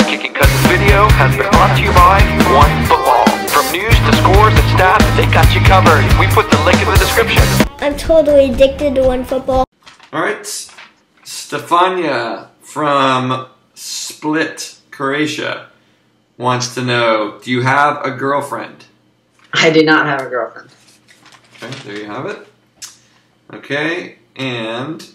Kicking Cousins video has been brought to you by One Football. From news to scores and stats, they got you covered. We put the link in the description. I'm totally addicted to One Football. All right, Stefania from Split, Croatia wants to know, do you have a girlfriend? I do not have a girlfriend. Okay, there you have it. Okay, and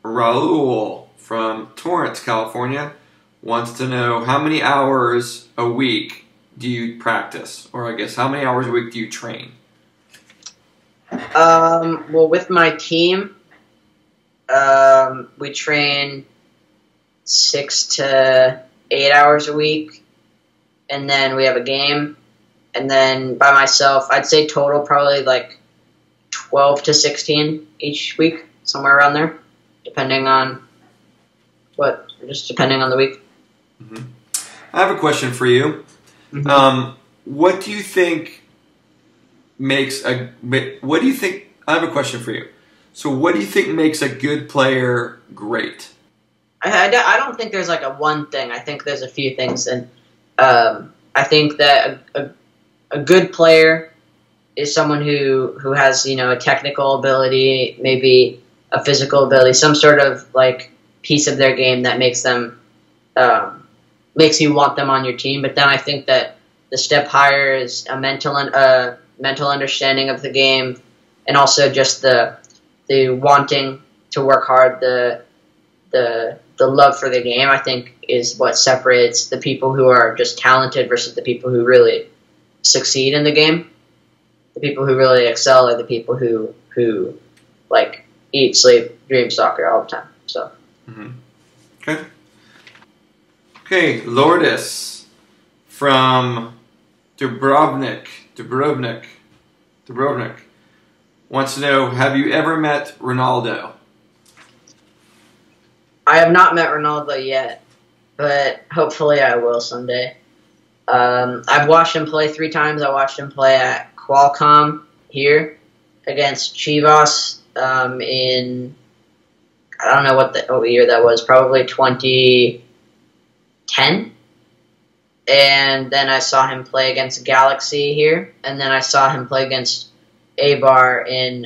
Raul from Torrance, California wants to know, how many hours a week do you practice? Or I guess, how many hours a week do you train? Well, with my team, we train 6 to 8 hours a week, and then we have a game. And then by myself, I'd say total probably like 12 to 16 each week, somewhere around there, depending on the week. Mm-hmm. I have a question for you. Mm-hmm. What do you think makes I have a question for you. So what do you think makes a good player great? I don't think there's like a one thing. I think there's a few things. And I think that a good player is someone who has, a technical ability, maybe a physical ability, some sort of like piece of their game that makes them makes you want them on your team. But then I think that the step higher is a mental understanding of the game, and also just the wanting to work hard, the love for the game, I think, is what separates the people who are just talented versus the people who really succeed in the game. The people who really excel are the people who like eat, sleep, dream soccer all the time. So. Mm-hmm. Okay. Okay, Lourdes from Dubrovnik wants to know, have you ever met Ronaldo? I have not met Ronaldo yet, but hopefully I will someday. I've watched him play 3 times. I watched him play at Qualcomm here against Chivas in, I don't know what year that was, probably 2010. And then I saw him play against Galaxy here, and then I saw him play against Eibar in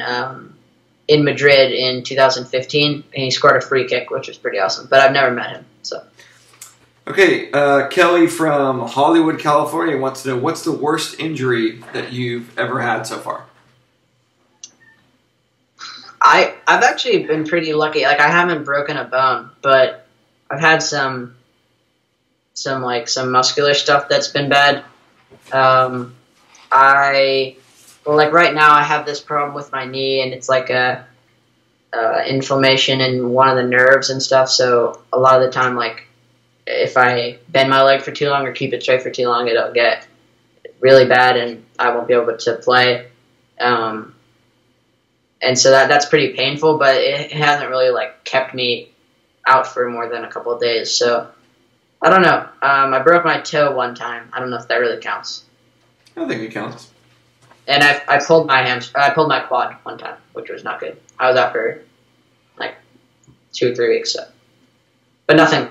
Madrid in 2015, and he scored a free kick, which was pretty awesome. But I've never met him, so. Okay, Kelly from Hollywood, California wants to know, what's the worst injury that you've ever had so far? I've actually been pretty lucky. Like, I haven't broken a bone, but I've had some muscular stuff that's been bad. Like right now I have this problem with my knee, and it's like a inflammation in one of the nerves and stuff. So a lot of the time, like if I bend my leg for too long or keep it straight for too long, it'll get really bad, and I won't be able to play. And so that's pretty painful, but it hasn't really like kept me out for more than a couple of days. So I don't know. I broke my toe one time. I don't know if that really counts. I think it counts. And I pulled my quad one time, which was not good. I was out for like 2 or 3 weeks, so. But nothing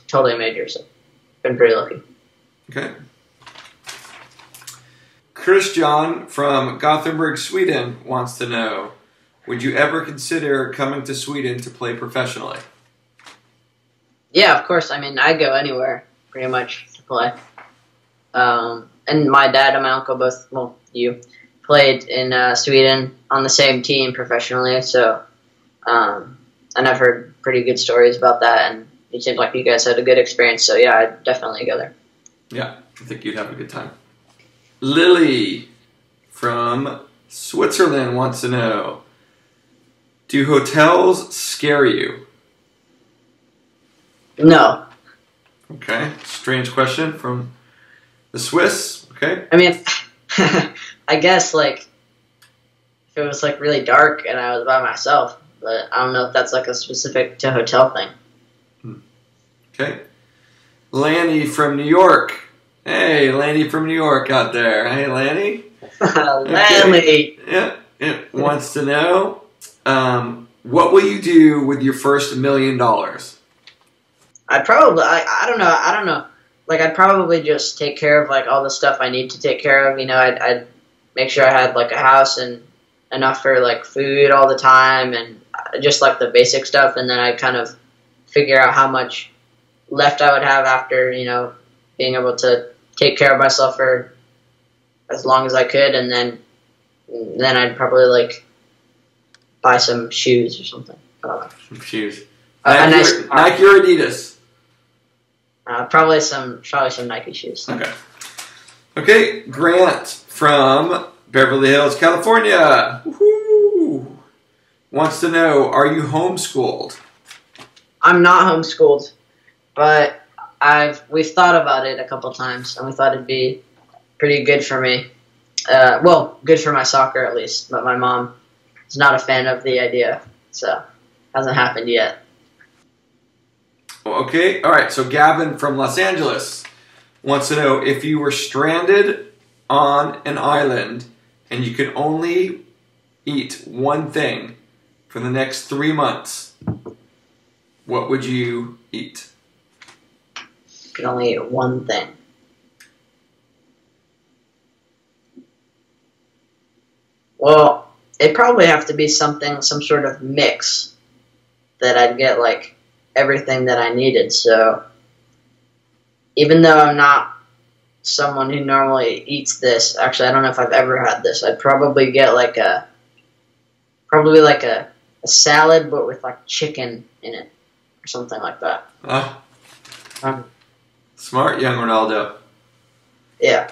totally major, so been pretty lucky. Okay. Christian from Gothenburg, Sweden wants to know, would you ever consider coming to Sweden to play professionally? Yeah, of course. I mean, I'd go anywhere, pretty much, to play. And my dad and my uncle both, well, you, played in Sweden on the same team professionally, so, and I've heard pretty good stories about that, and it seemed like you guys had a good experience, so yeah, I'd definitely go there. Yeah, I think you'd have a good time. Lily from Switzerland wants to know, do hotels scare you? No. Okay, strange question from the Swiss. Okay. I mean, I guess, like, if it was, like, really dark and I was by myself, but I don't know if that's, like, a specific to hotel thing. Okay. Lanny from New York. Hey, Lanny from New York out there. Hey, Lanny. Lanny. Yeah. It wants to know, what will you do with your first $1 million? I don't know. like I'd probably just take care of like all the stuff I need to take care of. You know, I'd make sure I had like a house and enough for like food all the time and just like the basic stuff, and then I'd kind of figure out how much left I would have after, you know, being able to take care of myself for as long as I could, and then I'd probably like buy some shoes or something. Some shoes. Nike or Adidas? Probably some Nike shoes. Okay. Okay, Grant from Beverly Hills, California. Woohoo! Wants to know, are you homeschooled? I'm not homeschooled, but we've thought about it a couple times, and we thought it'd be pretty good for me. Well, good for my soccer at least, but my mom is not a fan of the idea, so hasn't happened yet. Okay, all right. So Gavin from Los Angeles wants to know, if you were stranded on an island and you could only eat one thing for the next 3 months, what would you eat? You can only eat one thing. Well, it'd probably have to be some sort of mix that I'd get like everything that I needed. So even though I'm not someone who normally eats this, actually I don't know if I've ever had this, I'd probably get like a salad but with like chicken in it or something like that. Smart young Ronaldo. Yeah.